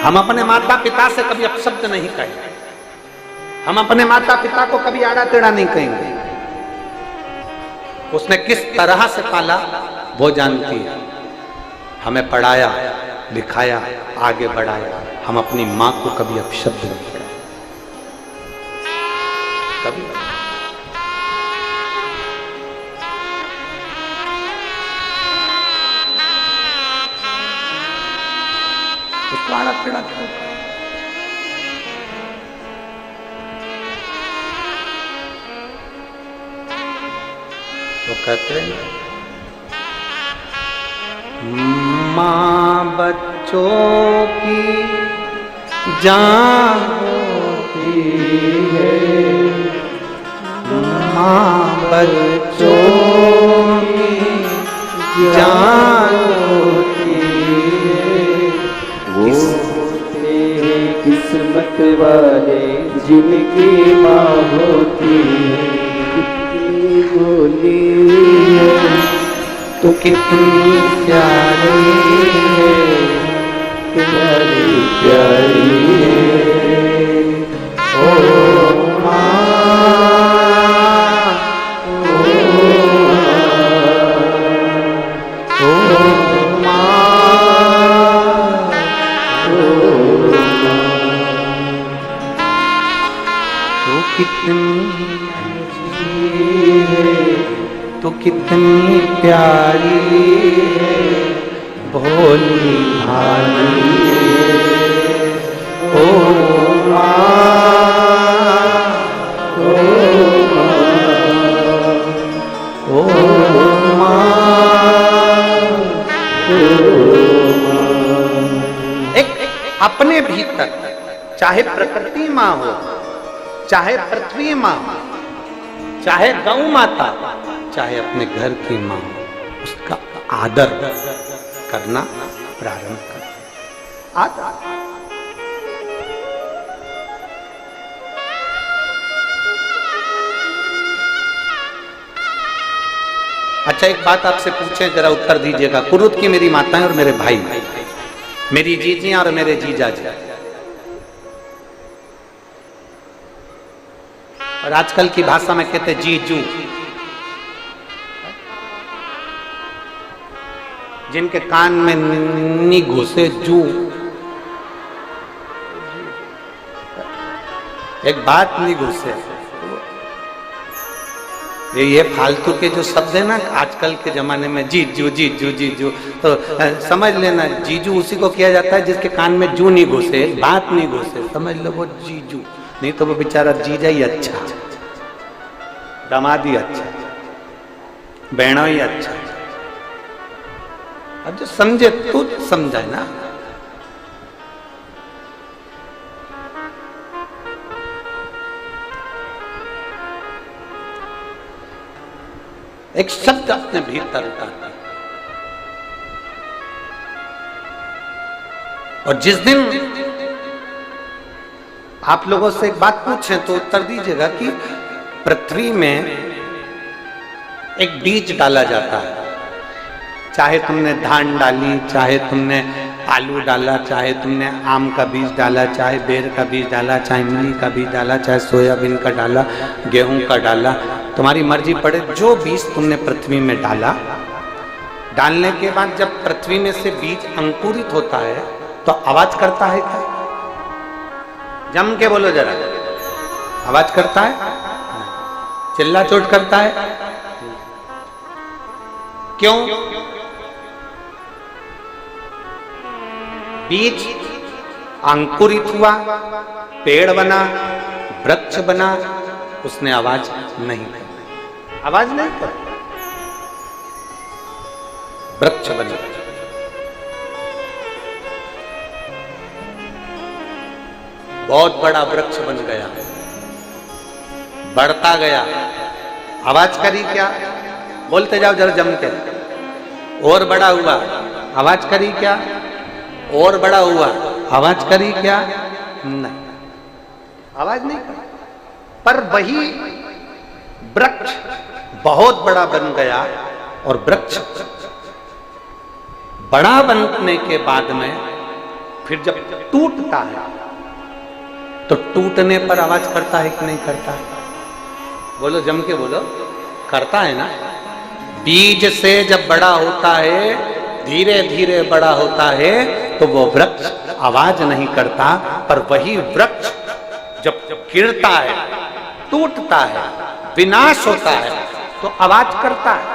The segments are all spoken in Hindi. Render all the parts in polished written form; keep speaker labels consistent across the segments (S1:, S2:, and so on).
S1: हम अपने माता पिता से कभी अपशब्द नहीं कहेंगे, हम अपने माता पिता को कभी आड़ा टेढ़ा नहीं कहेंगे। उसने किस तरह से पाला वो जानती है, हमें पढ़ाया लिखाया आगे बढ़ाया। हम अपनी मां को कभी अपशब्द नहीं कहेंगे, कभी। उसको आड़ा टेढ़ा क्यों? तो कहते हैं मां बच्चों की जान होती है, मां बच्चों की जान होती है।
S2: वो होते हैं किस्मत वाले जिनकी माँ होती है। कितनी बोली है
S1: तो कितनी प्यारी है,
S2: प्यारी प्यारी है।
S1: ओ माँ, ओ माँ, तो कितनी तो कितनी प्यारी है, भोली भाली है। ओ माँ, ओ एक अपने भीतर चाहे प्रकृति माँ हो, चाहे पृथ्वी माँ हो, चाहे गौ माता, चाहे अपने घर की माँ, उसका आदर करना प्रारंभ कर। आदर अच्छा, एक बात आपसे पूछे, जरा उत्तर दीजिएगा। कुरुत की मेरी माताएं और मेरे भाई, मेरी जीजियां और मेरे जीजा जी, और आजकल की भाषा में कहते जीजू, जिनके कान में नी घुसे जू। एक बात नहीं घुसे, ये फालतू के जो शब्द है ना आजकल के जमाने में, जीजू जीजू जीजू, तो समझ लेना जीजू उसी को किया जाता है जिसके कान में जू नहीं घुसे, बात नहीं घुसे, समझ लो वो जीजू। नहीं तो वो बेचारा जीजा ही अच्छा, दामाद ही अच्छा, बहना ही अच्छा। अब जो समझे तो समझाए ना। एक शब्द अपने भीतर उतारता है, और जिस दिन आप लोगों से एक बात पूछें तो उत्तर दीजिएगा कि पृथ्वी में एक बीज डाला जाता है, चाहे तुमने धान डाली, चाहे तुमने आलू डाला, चाहे तुमने आम का बीज डाला, चाहे बेर का बीज डाला, चाहे इमली का बीज डाला, चाहे सोयाबीन का डाला, गेहूं का डाला, तुम्हारी मर्जी पड़े। जो बीज तुमने पृथ्वी में डाला, डालने के बाद जब पृथ्वी में से बीज अंकुरित होता है तो आवाज करता है क्या? जम के बोलो जरा, आवाज करता है? चिल्ला चोट करता है? क्यों? बीज अंकुरित हुआ, पेड़ बना, वृक्ष बना, उसने आवाज नहीं की, आवाज नहीं कर, वृक्ष बना। बहुत बड़ा वृक्ष बन गया, बढ़ता गया, आवाज करी क्या? बोलते जाओ जरा जम के। और बड़ा हुआ, आवाज करी क्या? और बड़ा हुआ, आवाज करी क्या? नहीं, आवाज नहीं करी। पर वही वृक्ष बहुत बड़ा बन गया, और वृक्ष बड़ा बनने के बाद में फिर जब टूटता है तो टूटने पर आवाज करता है कि नहीं करता है? बोलो, जम के बोलो, करता है ना। बीज से जब बड़ा होता है, धीरे धीरे बड़ा होता है, तो वो वृक्ष आवाज नहीं करता, पर वही वृक्ष जब गिरता है, टूटता है, विनाश होता है, तो आवाज करता है।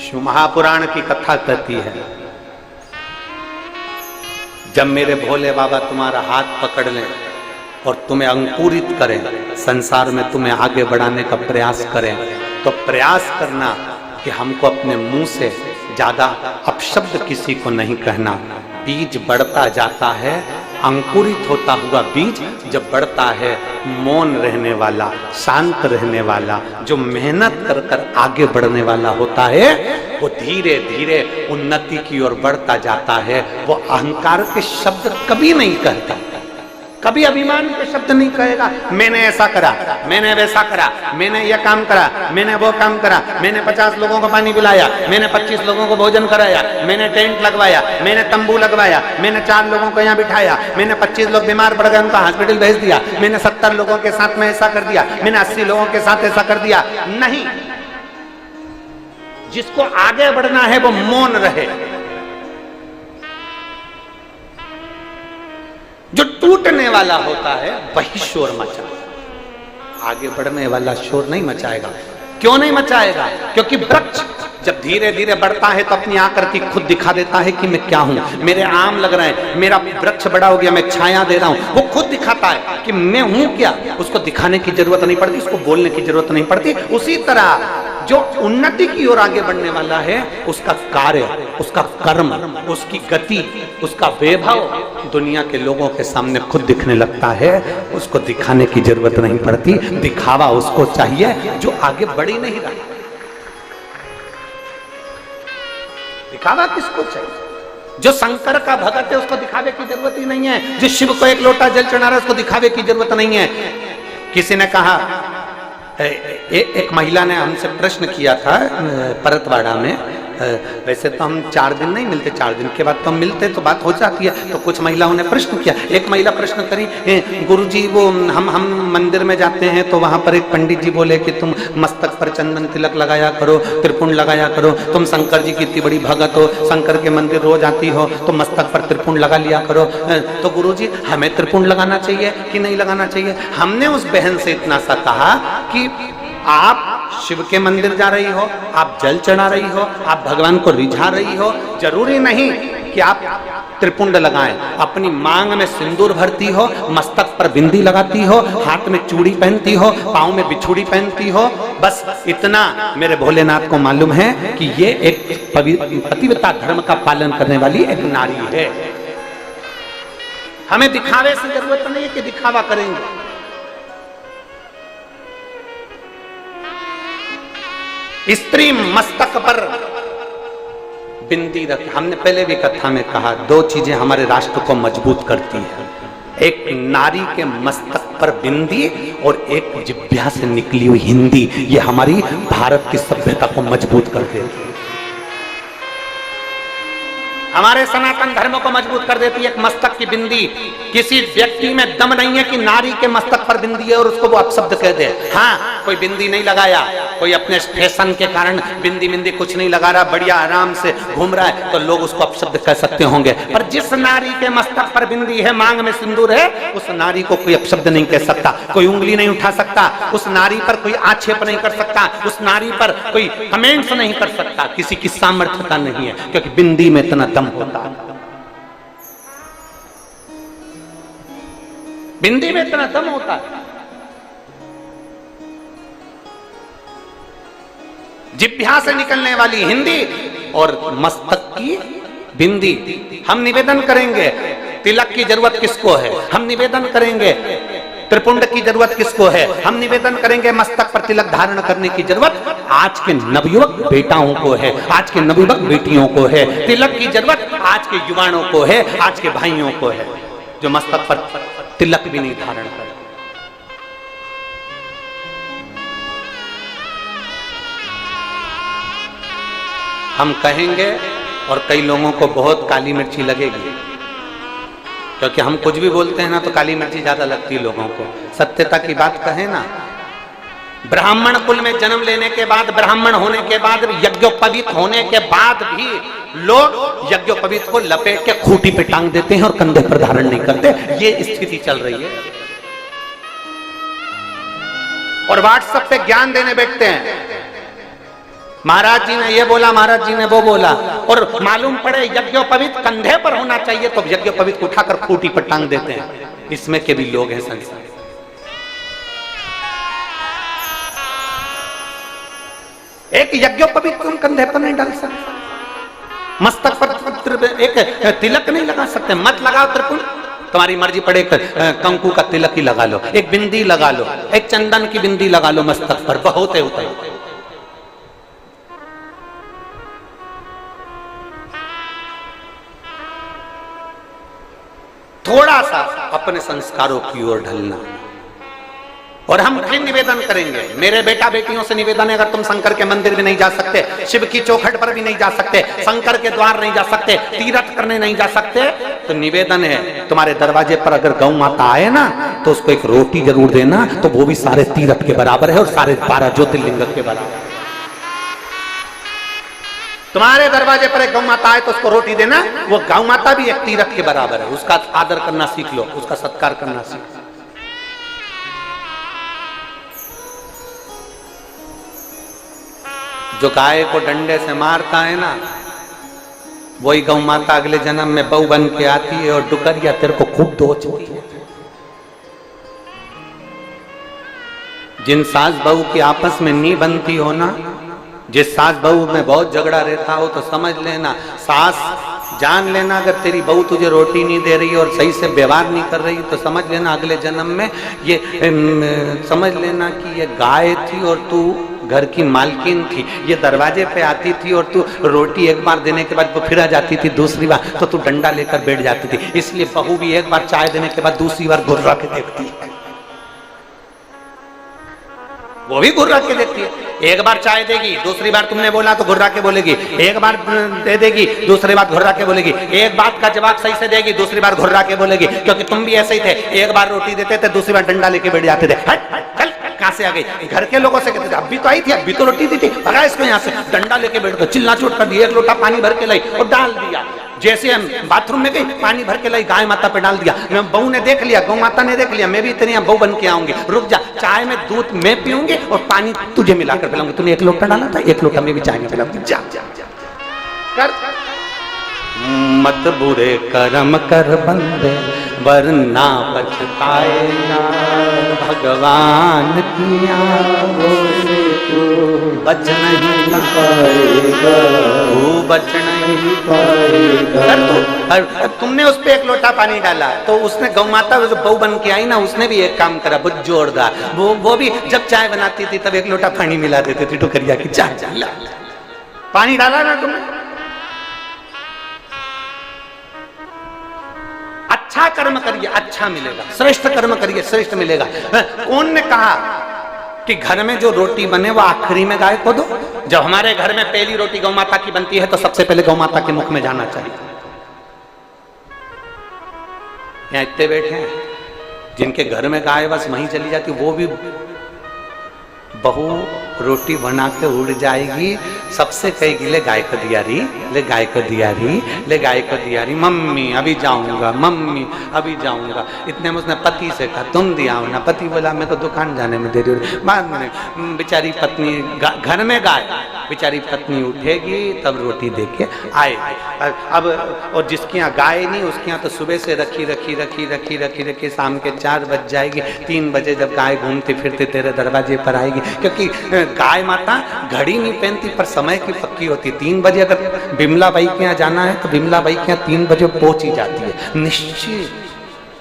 S1: शिव महापुराण की कथा कहती है, जब मेरे भोले बाबा तुम्हारा हाथ पकड़ लें और तुम्हें अंकुरित करें, संसार में तुम्हें आगे बढ़ाने का प्रयास करें, तो प्रयास करना कि हमको अपने मुंह से ज्यादा अपशब्द किसी को नहीं कहना। बीज बढ़ता जाता है, अंकुरित होता हुआ बीज जब बढ़ता है, मौन रहने वाला, शांत रहने वाला, जो मेहनत कर कर आगे बढ़ने वाला होता है, वो धीरे धीरे उन्नति की ओर बढ़ता जाता है। वो अहंकार के शब्द कभी नहीं कहता, कभी अभिमान के शब्द नहीं कहेगा। मैंने ऐसा करा, मैंने वैसा करा, मैंने यह काम करा, मैंने वो काम करा, मैंने 50 लोगों को पानी पिलाया, मैंने 25 लोगों को भोजन कराया, मैंने टेंट लगवाया, मैंने तंबू लगवाया, मैंने 4 लोगों को यहाँ बिठाया, मैंने 25 लोग बीमार पड़ गए उनका हॉस्पिटल भेज दिया, मैंने 70 लोगों के साथ में ऐसा कर दिया, मैंने 80 लोगों के साथ ऐसा कर दिया। नहीं, जिसको आगे बढ़ना है वो मौन रहे। जो टूटने वाला होता है वही शोर मचाएगा, आगे बढ़ने वाला शोर नहीं मचाएगा। क्यों नहीं मचाएगा? क्योंकि वृक्ष जब धीरे धीरे बढ़ता है तो अपनी आकृति खुद दिखा देता है कि मैं क्या हूं। मेरे आम लग रहे हैं, मेरा वृक्ष बड़ा हो गया, मैं छाया दे रहा हूं, वो खुद दिखाता है कि मैं हूं क्या। उसको दिखाने की जरूरत नहीं पड़ती, उसको बोलने की जरूरत नहीं पड़ती। उसी तरह जो उन्नति की ओर आगे बढ़ने वाला है, उसका कार्य, उसका कर्म, उसकी गति, उसका वैभव दुनिया के लोगों के सामने खुद दिखने लगता है। उसको दिखाने की जरूरत नहीं पड़ती। दिखावा उसको चाहिए जो आगे बढ़ ही नहीं रहा। दिखावा किसको चाहिए? जो शंकर का भगत है उसको दिखावे की जरूरत ही नहीं है। जो शिव को एक लोटा जल चढ़ा रहा है उसको दिखावे की जरूरत नहीं है। किसी ने कहा, एक महिला ने हमसे प्रश्न किया था परतवाड़ा में, वैसे तो हम 4 दिन नहीं मिलते, 4 दिन के बाद तो हम मिलते तो बात हो जाती है। तो कुछ महिलाओं ने प्रश्न किया। एक महिला प्रश्न करी, गुरुजी वो हम मंदिर में जाते हैं तो वहां पर एक पंडित जी बोले कि तुम मस्तक पर चंदन तिलक लगाया करो, त्रिपुंड लगाया करो, तुम शंकर जी की इतनी बड़ी भगत हो, शंकर के मंदिर रोज आती हो, तो मस्तक पर त्रिपुंड लगा लिया करो। तो गुरुजी हमें त्रिपुंड लगाना चाहिए कि नहीं लगाना चाहिए? हमने उस बहन से इतना सा कहा कि आप शिव के मंदिर जा रही हो, आप जल चढ़ा रही हो, आप भगवान को रिझा रही हो, जरूरी नहीं कि आप त्रिपुंड लगाएं। अपनी मांग में सिंदूर भरती हो, मस्तक पर बिंदी लगाती हो, हाथ में चूड़ी पहनती हो, पाँव में बिछुड़ी पहनती हो, बस इतना मेरे भोलेनाथ को मालूम है कि ये एक पतिव्रता धर्म का पालन करने वाली एक नारी है। हमें दिखावे से जरूरत नहीं है कि दिखावा करेंगे। स्त्री मस्तक पर बिंदी रख, हमने पहले भी कथा में कहा, 2 चीजें हमारे राष्ट्र को मजबूत करती है। एक नारी के मस्तक पर बिंदी और एक जिह्वा से निकली हुई हिंदी, ये हमारी भारत की सभ्यता को मजबूत कर देती है, हमारे सनातन धर्म को मजबूत कर देती है। एक मस्तक की बिंदी, किसी व्यक्ति में दम नहीं है कि नारी के मस्तक पर बिंदी है और उसको वो अपशब्द कह दे। हाँ, कोई बिंदी नहीं लगाया, कोई अपने फैशन के कारण बिंदी कुछ नहीं लगा रहा, बढ़िया आराम से घूम रहा है, तो लोग उसको अपशब्द कह सकते होंगे। पर जिस नारी के मस्तक पर बिंदी है, मांग में सिंदूर है, उस नारी को कोई अपशब्द नहीं कह सकता, कोई उंगली नहीं उठा सकता, उस नारी पर कोई आक्षेप नहीं कर सकता, उस नारी पर कोई कमेंट्स नहीं कर सकता। किसी की सामर्थ्यता नहीं है, क्योंकि बिंदी में इतना दम होता है, बिंदी में इतना दम होता है। जिह्वा से निकलने वाली हिंदी और मस्तक की बिंदी। हम निवेदन करेंगे, तिलक की जरूरत किसको है? हम निवेदन करेंगे, त्रिपुंड की जरूरत किसको है? हम निवेदन करेंगे, मस्तक पर तिलक धारण करने की जरूरत आज के नवयुवक बेटाओं को है, आज के नवयुवक बेटियों को है। तिलक की जरूरत आज के युवाओं को है, आज के भाइयों को है, जो मस्तक पर तिलक भी नहीं धारण कर। हम कहेंगे और कई लोगों को बहुत काली मिर्ची लगेगी, क्योंकि हम कुछ भी बोलते हैं ना तो काली मिर्ची ज्यादा लगती है लोगों को। सत्यता की बात कहें ना, ब्राह्मण कुल में जन्म लेने के बाद, ब्राह्मण होने के बाद, यज्ञोपवीत होने के बाद भी लोग यज्ञोपवीत को लपेट के खूंटी पे टांग देते हैं और कंधे पर धारण नहीं करते। ये स्थिति चल रही है। और व्हाट्सएप पे ज्ञान देने बैठते हैं, महाराज जी ने ये बोला, महाराज जी ने वो बोला, और मालूम पड़े यज्ञोपवीत कंधे पर होना चाहिए तो यज्ञोपवीत को उठाकर खूंटी पर टांग देते हैं। इसमें के भी लोग हैं संसार। एक यज्ञोपवीत तुम कंधे पर नहीं डाल सकते, मस्तक पर एक तिलक नहीं लगा सकते, मत लगाओ त्रिपुण, तुम्हारी मर्जी पड़े कंकु का तिलक ही लगा लो, एक बिंदी लगा लो, एक चंदन की बिंदी लगा लो मस्तक पर, बहुत है उतना। थोड़ा सा अपने संस्कारों की ओर ढलना। और हम फिर निवेदन करेंगे, मेरे बेटा बेटियों से निवेदन है, अगर तुम शंकर के मंदिर भी नहीं जा सकते, शिव की चौखट पर भी नहीं जा सकते, शंकर के द्वार नहीं जा सकते, तीर्थ करने नहीं जा सकते, तो निवेदन है तुम्हारे दरवाजे पर अगर गौ माता आए ना तो उसको एक रोटी जरूर देना, तो वो भी सारे तीर्थ के बराबर है और सारे 12 ज्योतिर्लिंग के बराबर। तुम्हारे दरवाजे पर एक गौ माता आए तो उसको रोटी देना, वो गौ माता भी एक तीर्थ के बराबर है। उसका आदर करना सीख लो, उसका सत्कार करना सीख लो। जो गाय को डंडे से मारता है ना, वही गौ माता अगले जन्म में बहू बन के आती है और डुकरिया तेरे को खूब दोचती है। जिन सास बहू की आपस में नहीं बनती हो ना, जिस सास बहू में बहुत झगड़ा रहता हो, तो समझ लेना, सास जान लेना, अगर तेरी बहू तुझे रोटी नहीं दे रही और सही से व्यवहार नहीं कर रही, तो समझ लेना अगले जन्म में ये समझ लेना कि ये गाय थी और तू घर की मालकिन थी। ये दरवाजे पे आती थी और तू रोटी एक बार देने के बाद वो फिर आ जाती थी, दूसरी बार तो तू डंडा लेकर बैठ जाती थी। इसलिए बहू भी एक बार चाय देने के बाद दूसरी बार घुर्रा के देखती है, वो भी घुर्रा के देखती है। एक बार चाय देगी, दूसरी बार तुमने बोला तो घुर्रा के बोलेगी, एक बार दे देगी, दूसरी बार घुर्रा के बोलेगी, एक बात का जवाब सही से देगी, दूसरी बार घुर्रा के बोलेगी, क्योंकि तुम भी ऐसे ही थे, एक बार रोटी देते थे, दूसरी बार डंडा लेके बैठ जाते थे। हट चल, कहां से आ गई? घर के लोगों से कहते थे अभी तो आई थी, अभी तो रोटी दी थी, भगा इसको यहाँ से, डंडा लेके बैठ गए, चिल्ला चोट कर दी, एक लोटा पानी भर के लाई और डाल दिया। जैसे हम बाथरूम में गई, पानी भर के लाई, गाय माता पे डाल दिया। बहू ने देख लिया, गौ माता ने देख लिया, मैं भी इतनी बहू बन के आऊंगी, रुक जा, चाय में दूध मैं पीऊंगी और पानी तुझे मिलाकर पिलाऊंगी। तूने एक लोटा डाला था, एक लोटा में भी चाय में पिलाऊंगी, जा जा जा कर। मत बुरे कर्म कर बंदे वरना पछताए ना, भगवान की आंखों से तू बच नहीं पाएगा, तू बच नहीं पाएगा। तुमने उस पे एक लोटा पानी डाला तो उसने गौ माता जो बहू बन के आई ना, उसने भी एक काम करा बहुत जोरदार। वो भी जब चाय बनाती थी तब एक लोटा पानी मिला देती थी टुकरिया की, चाय चाय पानी डाला ना तुमने। अच्छा कर्म करिए, अच्छा मिलेगा, श्रेष्ठ कर्म करिए, श्रेष्ठ मिलेगा। कौन ने कहा कि घर में जो रोटी बने वो आखिरी में गाय को दो? जब हमारे घर में पहली रोटी गौ माता की बनती है तो सबसे पहले गौ माता के मुख में जाना चाहिए। यहाँ इतने बैठे हैं जिनके घर में गाय बस वहीं चली जाती, वो भी बहू रोटी बना के उड़ जाएगी, सबसे कहेगी ले गाय को दिया रही, ले गाय को दिया रही, ले गाय को दिया रही, मम्मी अभी जाऊंगा, मम्मी अभी जाऊंगा। इतने में उसने पति से कहा तुम दिया हो ना? पति बोला मैं तो दुकान जाने में देरी हो रही। बाद में बेचारी पत्नी, घर में गाय, बेचारी पत्नी उठेगी तब रोटी दे के आएगी। अब और जिसके यहाँ गाय नहीं उसके यहाँ तो सुबह से रखी रखी रखी रखी रखी रखी शाम के 4 बज जाएगी, 3 बजे जब गाय घूमती फिरती तेरे दरवाजे पर आएगी, क्योंकि गाय माता घड़ी नहीं पहनती पर समय की पक्की होती। 3 बजे अगर बिमला बाई के यहाँ जाना है तो बिमला बाई के यहाँ 3 बजे पहुंच ही जाती है निश्चित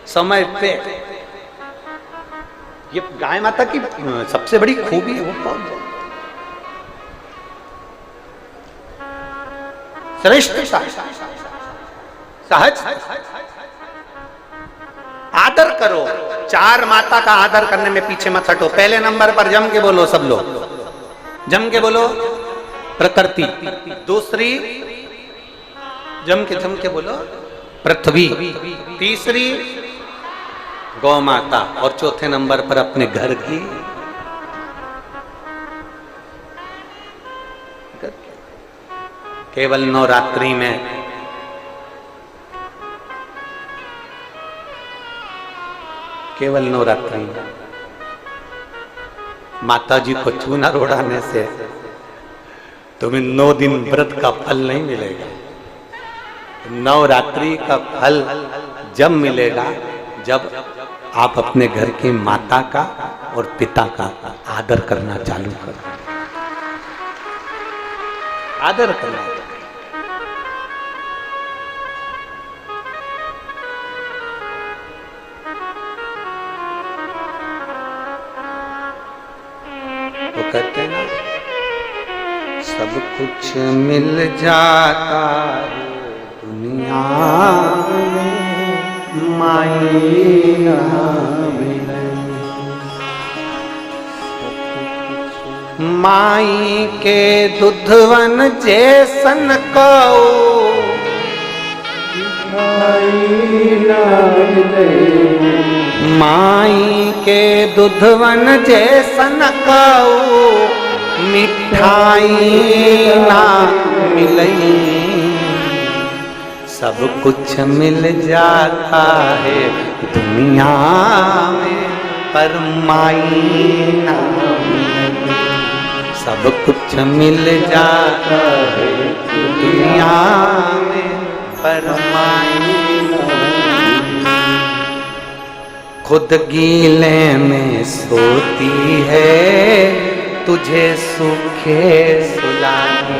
S1: समय पे। ये गाय माता की सबसे बड़ी खूबी है, वो श्रेष्ठता, सहज आदर करो। 4 माता का आदर करने में पीछे मत हटो। पहले नंबर पर जम के बोलो, सब लोग जम के बोलो प्रकृति, दूसरी जम के बोलो। पृथ्वी, तीसरी गौ माता, और चौथे नंबर पर अपने घर की केवल नवरात्रि में केवल नवरात्रि में माता जी को चूना रोड़ाने से तुम्हें 9 दिन व्रत का फल नहीं मिलेगा। नवरात्रि का फल जब मिलेगा जब आप अपने घर की माता का और पिता का आदर करना चालू करो। आदर करना। वो कहते हैं ना, सब कुछ मिल जाता है दुनिया में, माई ना मिले। माई के दुधवन जैसन कौ,
S2: माई ना मिले।
S1: माई के दुधवन जैसन कौ, मिठाई ना मिलई। सब कुछ मिल जाता है दुनिया में, पर माई ना मिलई। सब कुछ मिल जाता है दुनिया में, पर माई खुद गीले में सोती है, तुझे सूखे सुलाती।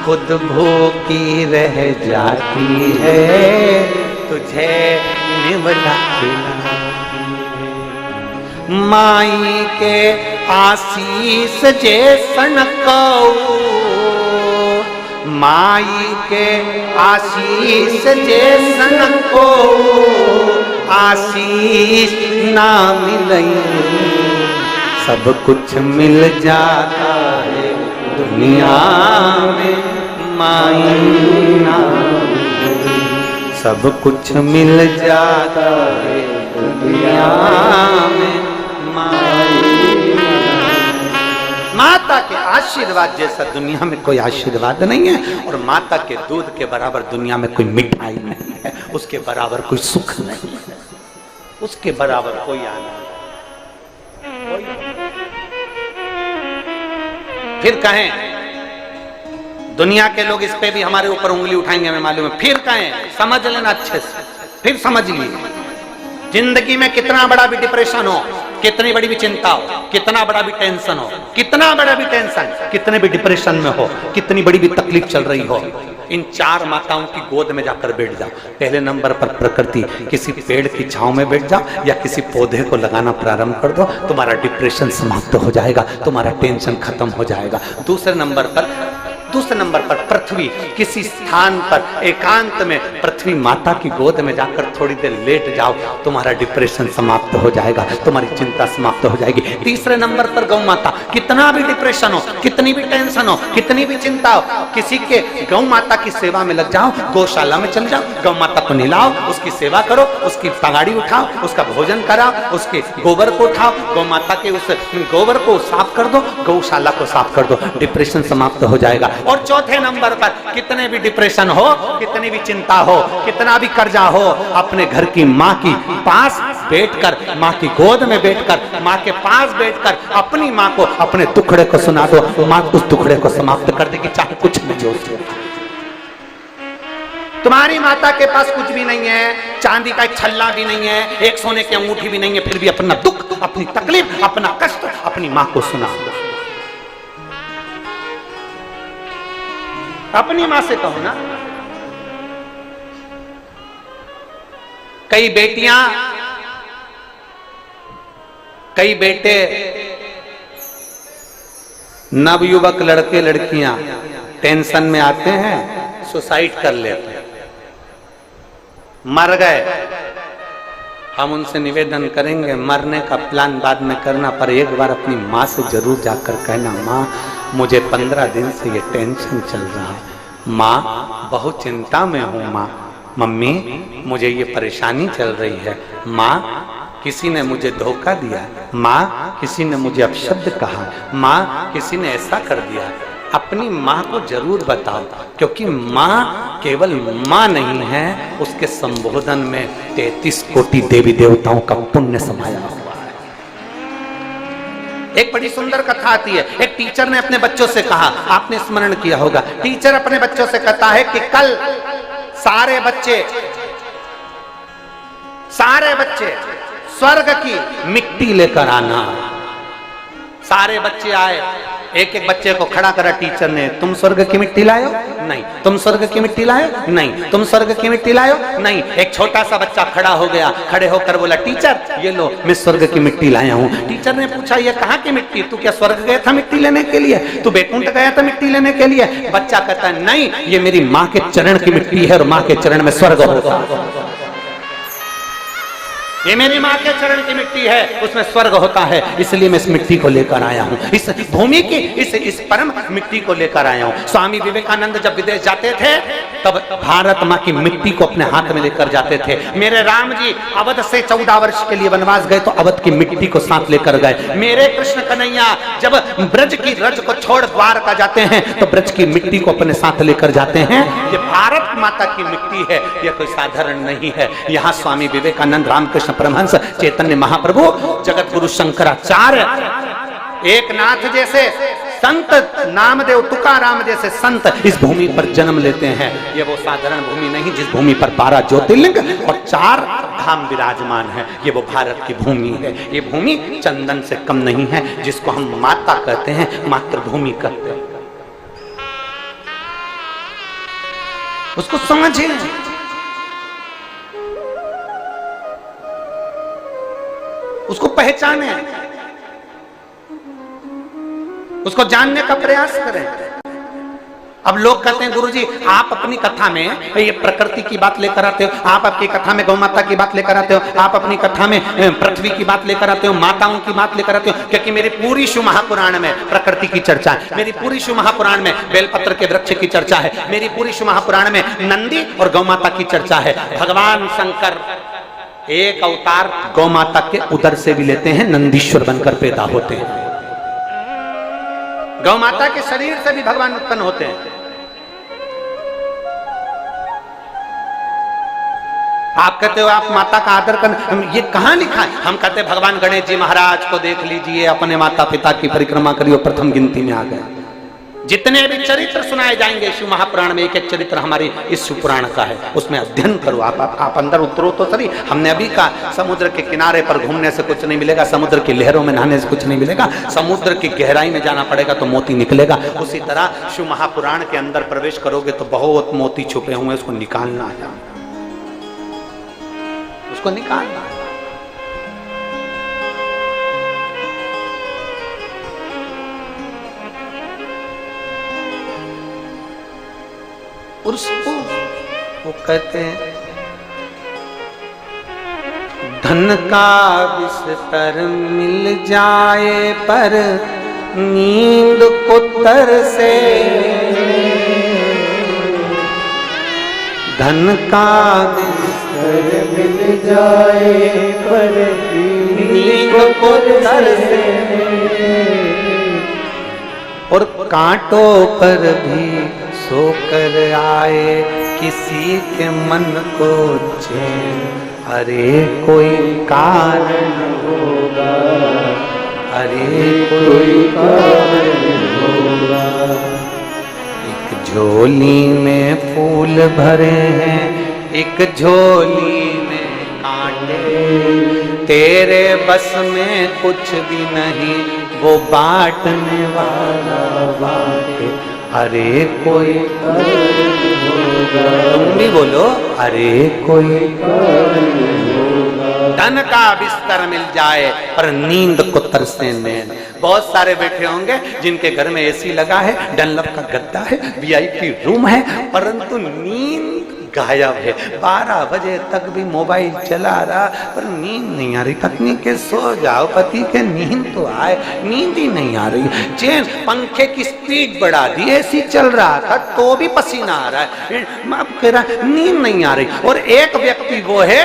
S1: खुद भूखी रह जाती है, तुझे निवला खिलाती। माई के आशीष जैसन कौ, माई के आशीष जैसन को आशीष ना मिलई। सब कुछ मिल जाता है दुनिया में, माई ना मिलई। सब कुछ मिल जाता है दुनिया में, माई। माता के आशीर्वाद जैसा दुनिया में कोई आशीर्वाद नहीं है, और माता के दूध के बराबर दुनिया में कोई मिठाई नहीं है, उसके बराबर कोई सुख नहीं है, उसके बराबर कोई आनंद। फिर कहें, दुनिया के लोग इस पे भी हमारे ऊपर उंगली उठाएंगे, हमें मालूम है। फिर कहें, समझ लेना अच्छे से, फिर समझिए। जिंदगी में कितना बड़ा भी डिप्रेशन हो, कितनी बड़ी भी चिंता हो, कितना बड़ा भी टेंशन हो, कितना बड़ा भी टेंशन, कितने भी डिप्रेशन में हो, कितनी बड़ी भी तकलीफ चल रही हो, इन 4 माताओं की गोद में जाकर बैठ जाओ। पहले नंबर पर प्रकृति, किसी पेड़ की छांव में बैठ जाओ या किसी पौधे को लगाना प्रारंभ कर दो, तुम्हारा डिप्रेशन समाप्त हो जाएगा, तुम्हारा टेंशन खत्म हो जाएगा। दूसरे नंबर पर पृथ्वी, किसी स्थान पर एकांत में पृथ्वी माता की गोद में जाकर थोड़ी देर लेट जाओ, तुम्हारा डिप्रेशन समाप्त हो जाएगा, तुम्हारी चिंता समाप्त हो जाएगी। तीसरे नंबर पर गौ माता, कितना भी डिप्रेशन हो, कितनी भी टेंशन हो, कितनी भी चिंता हो, किसी के गौ माता की सेवा में लग जाओ, गौशाला में चल जाओ, गौ माता को नहलाओ, उसकी सेवा करो, उसकी पगाड़ी उठाओ, उसका भोजन कराओ, उसके गोबर को उठाओ, गौ माता के उस गोबर को साफ कर दो, गौशाला को साफ कर दो, डिप्रेशन समाप्त हो जाएगा। और चौथे नंबर पर, कितने भी डिप्रेशन हो, कितनी भी चिंता हो, कितना भी कर्जा हो, अपने घर की माँ की पास बैठकर, माँ की गोद में बैठकर, माँ के पास बैठकर अपनी माँ को अपने दुखड़े को सुना दो, माँ उस दुखड़े को समाप्त कर देगी, चाहे कुछ भी हो। तुम्हारी माता के पास कुछ भी नहीं है, चांदी का एक छल्ला भी नहीं है, एक सोने की अंगूठी भी नहीं है, फिर भी अपना दुख, अपनी तकलीफ, अपना कष्ट अपनी माँ को सुना दो। अपनी मां से कहो ना। कई बेटियां, कई बेटे, नवयुवक लड़के लड़कियां टेंशन में आते हैं, सुसाइड कर लेते हैं, मर गए। हम उनसे निवेदन करेंगे, मरने का प्लान बाद में करना, पर एक बार अपनी माँ से जरूर जाकर कहना, माँ मुझे 15 दिन से ये टेंशन चल रहा है, माँ बहुत चिंता में हूँ माँ, मम्मी मुझे ये परेशानी चल रही है, माँ किसी ने मुझे धोखा दिया, माँ किसी ने मुझे अपशब्द कहा, माँ किसी ने ऐसा कर दिया। अपनी माँ को जरूर बताओ, क्योंकि माँ केवल माँ नहीं है, उसके संबोधन में 33 कोटि देवी देवताओं का पुण्य समाया हुआ है। एक बड़ी सुंदर कथा आती है। एक टीचर ने अपने बच्चों से कहा, आपने स्मरण किया होगा, टीचर अपने बच्चों से कहता है कि कल सारे बच्चे स्वर्ग की मिट्टी लेकर आना। सारे बच्चे आए, एक एक बच्चे को खड़ा करा टीचर ने, तुम स्वर्ग की मिट्टी लायो? नहीं। तुम स्वर्ग की मिट्टी लायो? नहीं। तुम स्वर्ग की मिट्टी लायो? नहीं। एक छोटा सा बच्चा खड़ा हो गया, खड़े होकर बोला, टीचर ये लो मैं स्वर्ग की मिट्टी लाया हूँ। टीचर ने पूछा, ये कहाँ की मिट्टी? तू क्या स्वर्ग गया था मिट्टी लेने के लिए? तू बैकुंठ गया था मिट्टी लेने के लिए? बच्चा कहता है, नहीं, ये मेरी माँ के चरण की मिट्टी है और माँ के चरण में स्वर्ग होता है। ये मेरी माँ के चरण की मिट्टी है, उसमें स्वर्ग होता है, इसलिए मैं इस मिट्टी को लेकर आया हूँ, इस भूमि की इस परम मिट्टी को लेकर आया हूँ। स्वामी विवेकानंद जब विदेश जाते थे तब भारत माँ की मिट्टी को अपने हाथ में लेकर जाते थे। मेरे राम जी अवध से 14 वर्ष के लिए वनवास गए तो अवध की मिट्टी को साथ लेकर गए। मेरे कृष्ण कन्हैया जब ब्रज की रज को छोड़ द्वारका जाते हैं तो ब्रज की मिट्टी को अपने साथ लेकर जाते हैं। ये भारत माता की मिट्टी है, यह कोई साधारण नहीं है। यहाँ स्वामी विवेकानंद, रामकृष्ण परमहंस, चैतन्य महाप्रभु, जगत गुरु शंकराचार्य, एकनाथ जैसे संत, नामदेव, तुकाराम जैसे संत इस भूमि पर जन्म लेते हैं। ये वो साधारण भूमि नहीं जिस भूमि पर 12 ज्योतिर्लिंग और 4 धाम विराजमान है। ये वो भारत की भूमि है। ये भूमि चंदन से कम नहीं है, जिसको हम माता कहते हैं, मातृभूमि कहते हैं। उसको समझिए, उसको पहचाने, उसको जानने का प्रयास करें। अब लोग कहते हैं, गुरुजी आप अपनी कथा में ये प्रकृति की बात लेकर आते हो, आप आपकी कथा में गौ माता की बात लेकर आते हो, आप अपनी कथा में पृथ्वी की बात लेकर आते हो, माताओं की बात लेकर आते हो, क्योंकि मेरी पूरी शिव महापुराण में प्रकृति की चर्चा है, मेरी पूरी शिव महापुराण में बेलपत्र के वृक्ष की चर्चा है, मेरी पूरी शिव महापुराण में नंदी और गौ माता की चर्चा है। भगवान शंकर एक अवतार गौ माता के उदर से भी लेते हैं, नंदीश्वर बनकर पैदा होते हैं। गौ माता के शरीर से भी भगवान उत्पन्न होते हैं। आप कहते हो आप माता का आदर कर, ये कहां लिखा है? हम कहते भगवान गणेश जी महाराज को देख लीजिए, अपने माता पिता की परिक्रमा करिए, प्रथम गिनती में आ गए। जितने भी चरित्र सुनाए जाएंगे शिव महापुराण में, एक एक चरित्र हमारे इस शिव पुराण का है, उसमें अध्ययन करो। आप अंदर उतरो तो सही। हमने अभी कहा समुद्र के किनारे पर घूमने से कुछ नहीं मिलेगा, समुद्र की लहरों में नहाने से कुछ नहीं मिलेगा, समुद्र की गहराई में जाना पड़ेगा तो मोती निकलेगा। उसी तरह शिव महापुराण के अंदर प्रवेश करोगे तो बहुत मोती छुपे हुए, उसको निकालना है, उसको निकालना है। उसको वो कहते हैं, धन का बिस्तर मिल जाए पर नींद को तरसे, धन का बिस्तर
S2: मिल जाए पर
S1: नींद को तरसे, और कांटों पर भी सोकर आए किसी के मन को चैन। अरे कोई कारण होगा, अरे कोई कारण होगा। एक झोली में फूल भरे हैं, एक झोली में कांटे, तेरे बस में कुछ भी नहीं, वो बांटने वाला बांटे। अरे कोई कारण होगा, तुम भी बोलो, अरे कोई कारण होगा। धन का बिस्तर मिल जाए पर नींद को तरसे नैन। बहुत सारे बैठे होंगे जिनके घर में एसी लगा है, डनलप का गद्दा है, वीआईपी रूम है, परंतु नींद गायब है। 12 बजे तक भी मोबाइल चला रहा, पर नींद नहीं आ रही। पत्नी के सो जाओ, पति के नींद तो आए, नींद ही नहीं आ रही। चेन पंखे की स्पीड बढ़ा दी, एसी चल रहा था तो भी पसीना आ रहा है, अब कह रहा नींद नहीं आ रही। और एक व्यक्ति वो है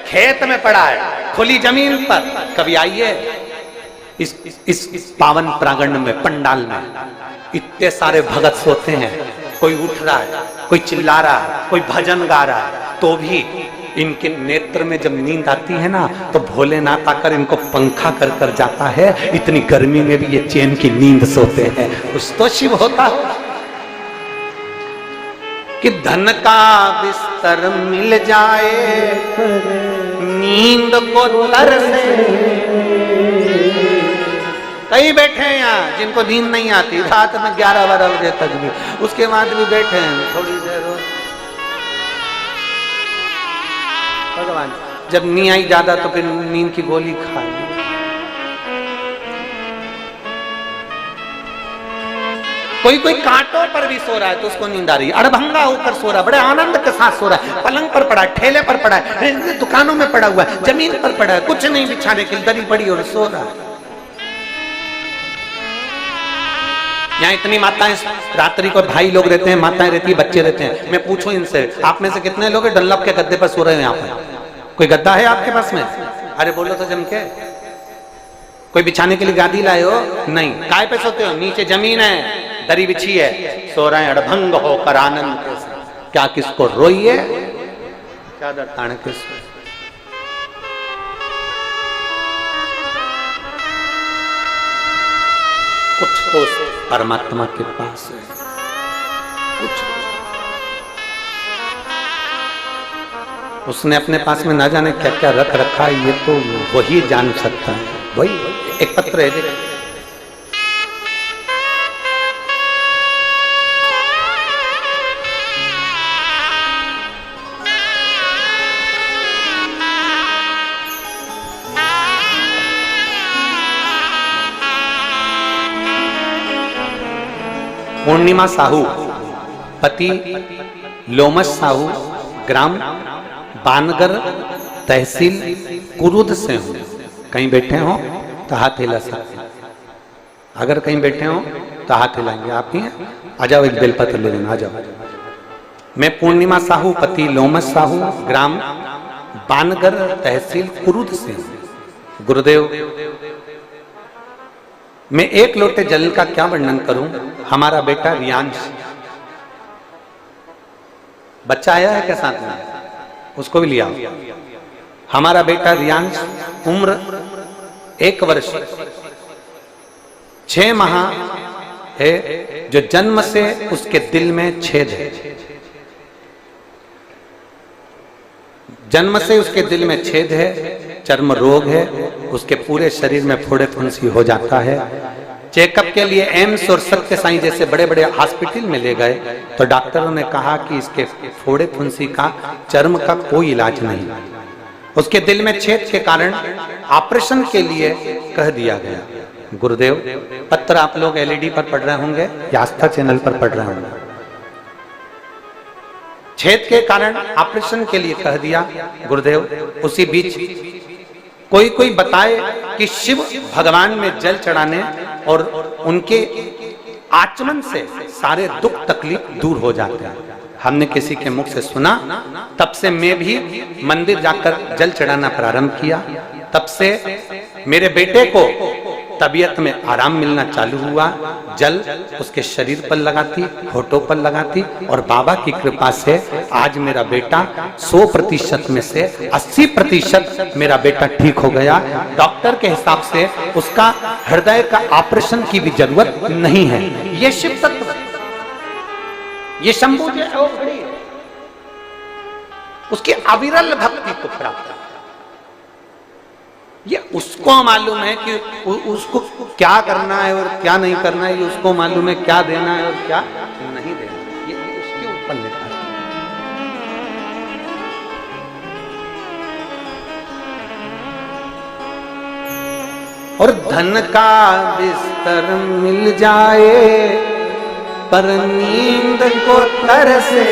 S1: खेत में पड़ा है, खुली जमीन पर। कभी आइए इस पावन प्रांगण में, पंडाल में इतने सारे भगत सोते हैं, कोई उठ रहा है, कोई चिल्ला रहा है, कोई भजन गा रहा है, तो भी इनके नेत्र में जब नींद आती है ना, तो भोलेनाथ आकर इनको पंखा कर कर जाता है। इतनी गर्मी में भी ये चैन की नींद सोते हैं। कुछ तो शिव होता है कि धन का बिस्तर मिल जाए, नींद को तरसे। कई बैठे हैं यहाँ जिनको नींद नहीं आती, रात में 11-12 बजे तक भी, उसके बाद भी बैठे हैं थोड़ी देर। भगवान जब नींद आई ज्यादा तो फिर नींद की गोली खा ली। कोई कोई कांटों पर भी सो रहा है तो उसको नींद आ रही है, अड़भंगा होकर सो रहा है, बड़े आनंद के साथ सो रहा है, पलंग पर पड़ा है, ठेले पर पड़ा है, दुकानों में पड़ा हुआ है, जमीन पर पड़ा है, कुछ नहीं बिछाने के लिए, दरी पड़ी और सो रहा है। यहाँ इतनी माताएं, रात्रि को भाई लोग रहते हैं, माताएं रहती है, बच्चे रहते हैं। मैं पूछूं इनसे, आप में से कितने लोग डनलप के गद्दे पर सो रहे हैं? यहाँ पर कोई गद्दा है आपके पास में? अरे बोलो तो जम के। कोई बिछाने के लिए गादी लाए हो? नहीं। काय पे सोते हो? नीचे जमीन है, दरी बिछी है, सो रहे हैं अड़भंग होकर आनंद के साथ। क्या किसको रोइए, क्या दर्ताने किसको? कुछ तो परमात्मा के पास है, कुछ उसने अपने पास में ना जाने क्या क्या रख रखा है, ये तो वही जान सकता है। वही एक पत्र है, देखो पूर्णिमा साहू, पति लोमस साहू, ग्राम बानगर, तहसील कुरुद से हूं। कहीं बैठे हो तो हाथ हिला सकते, अगर कहीं बैठे हो तो हाथ हिलाएंगे। आप ही हैं? आ जाओ, एक बेलपत्र ले लेना, आ जाओ। मैं पूर्णिमा साहू, पति लोमस साहू, ग्राम बानगर, तहसील कुरुद से हूं। गुरुदेव, मैं एक लोटे जल का क्या वर्णन करूं। हमारा बेटा रियांश, बच्चा आया है क्या साथ में? उसको भी लिया। हमारा बेटा रियांश, उम्र 1 वर्ष 6 माह है, जो जन्म से उसके दिल में छेद है। जन्म से उसके दिल में छेद है, चर्म रोग है, उसके पूरे शरीर में फोड़े फुंसी हो जाता है। चेकअप के लिए एम्स और सत्य साई जैसे बड़े बड़े हॉस्पिटल में ले गए तो डॉक्टरों ने कहा कि इसके फोड़े फुंसी का, चर्म का कोई इलाज नहीं। उसके दिल में छेद के कारण ऑपरेशन के लिए कह दिया गया। गुरुदेव, पत्र आप लोग एलईडी पर पढ़ रहे होंगे या आस्था चैनल पर पढ़ रहे होंगे। छेद के कारण ऑपरेशन के लिए कह दिया। गुरुदेव, उसी बीच कोई कोई बताए कि शिव भगवान में जल चढ़ाने और उनके आचमन से सारे दुख तकलीफ दूर हो जाते हैं। हमने किसी के मुख से सुना, तब से मैं भी मंदिर जाकर जल चढ़ाना प्रारंभ किया। तब से मेरे बेटे को तबीयत में आराम मिलना चालू हुआ। जल उसके शरीर पर लगाती, होठों पर लगाती, और बाबा की कृपा से आज मेरा बेटा 100% में से 80% मेरा बेटा ठीक हो गया। डॉक्टर के हिसाब से उसका हृदय का ऑपरेशन की भी जरूरत नहीं है। ये शिव तत्व, ये शंभू जो है वो खड़ी है, उसकी अविरल भक्ति को प्राप्त है। ये उसको मालूम है कि उसको क्या करना है और क्या नहीं करना है, ये उसको मालूम है क्या देना है और क्या नहीं देना है। ये उसके ऊपर निर्भर है। और धन का बिस्तर मिल जाए पर नींद को तरसे,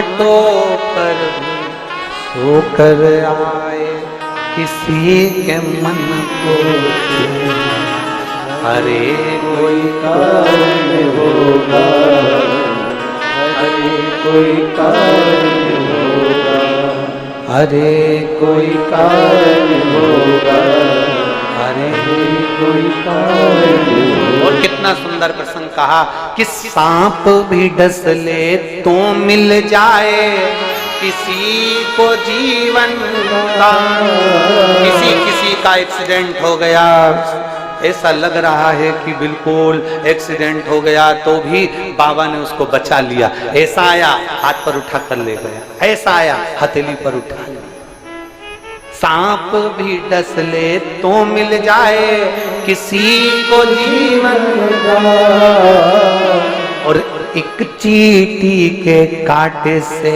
S1: कांटों पर सोकर आए, किसी के मन को छूए। अरे कोई
S2: कारण होगा, अरे कोई कारण होगा,
S1: अरे
S2: कोई कारण होगा,
S1: अरे
S2: कोई कारण होगा।
S1: और कितना सुंदर प्रसंग कहा कि सांप भी डस ले तो मिल जाए किसी को जीवन का। किसी का एक्सीडेंट हो गया, ऐसा लग रहा है कि बिल्कुल एक्सीडेंट हो गया, तो भी बाबा ने उसको बचा लिया। ऐसा आया हाथ पर उठा कर ले गया, ऐसा आया हथेली पर उठा लिया। सांप भी डस ले तो मिल जाए किसी को जीवन का, और एक चींटी के कांटे से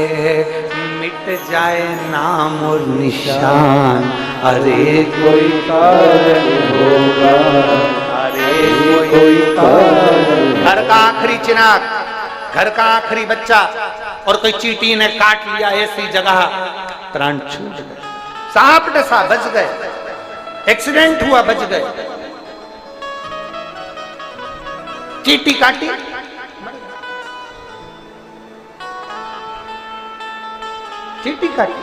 S1: मिट जाए नाम और निशान। अरे
S2: कोई कारण होगा,
S1: अरे
S2: कोई कारण।
S1: घर का आखिरी चिराग, घर का आखिरी बच्चा, और कोई चींटी ने काट लिया ऐसी जगह, प्राण छूट गए। सांप डसा, बच गए। एक्सीडेंट हुआ, बच गए। चींटी काटी, चींटी काटी,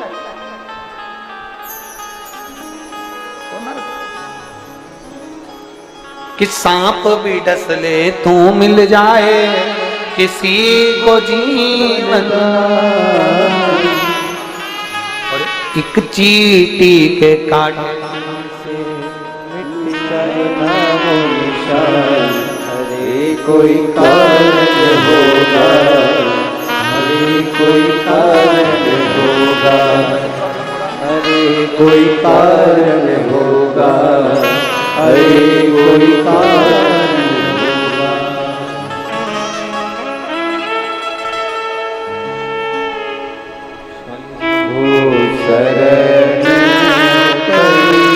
S1: कि सांप भी डस ले तो मिल जाए किसी को जीवन, और एक चींटी के काटे
S2: से मिट जाए नाम और निशान। अरे कोई कारण होगा, अरे कोई कारण होगा, अरे कोई कारण होगा, अरे कोई कारण होगा। वो शरण करी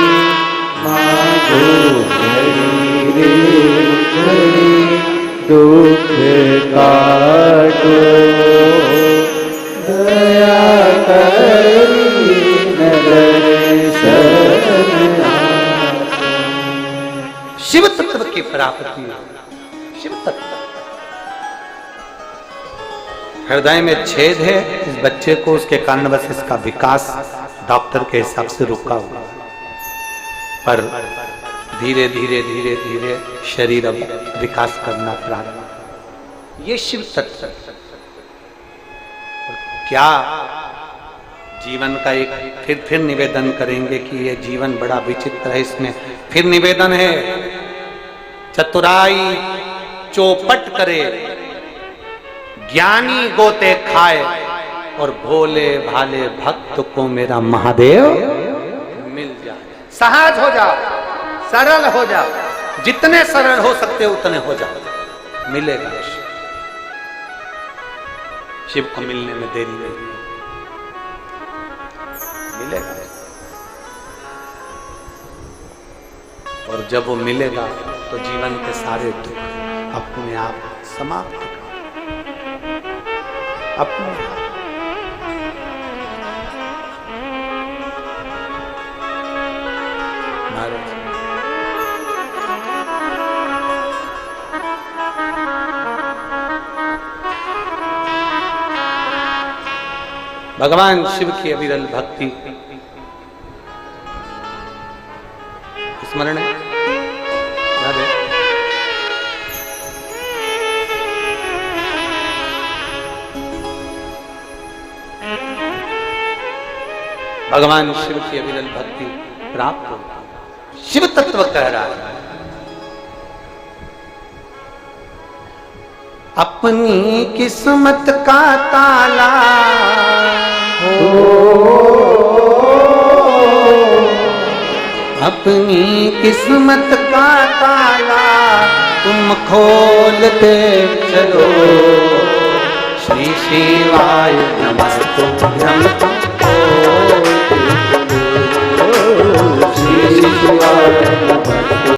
S2: माधो हरि रे हरि, दुख काटो दया करी दर्शन।
S1: शिव तत्व की प्राप्ति, शिव तत्व। हृदय में छेद है इस बच्चे को, उसके कारणवश इसका विकास डॉक्टर के हिसाब से रुका हुआ, पर धीरे धीरे धीरे धीरे शरीर अब विकास करना प्रारंभ। ये शिव तत्व। क्या जीवन का एक फिर निवेदन करेंगे कि ये जीवन बड़ा विचित्र है। इसमें फिर निवेदन है, चतुराई चौपट करे, ज्ञानी गोते खाए, और भोले भाले भक्त को मेरा महादेव मिल जाए। सहज हो जाओ, सरल हो जाओ, जितने सरल हो सकते उतने हो जाओ, मिलेगा। शिव को मिलने में देरी नहीं, मिलेगा। और जब वो मिलेगा तो जीवन के सारे दुख अपने आप समाप्त होगा, अपने आप। भगवान शिव की अविरल भक्ति स्मरण है। भगवान शिव की अविरल भक्ति प्राप्त हो। शिव तत्व कह रहा है, अपनी किस्मत का ताला अपनी किस्मत का ताला तुम खोलते चलो, श्री शिवाय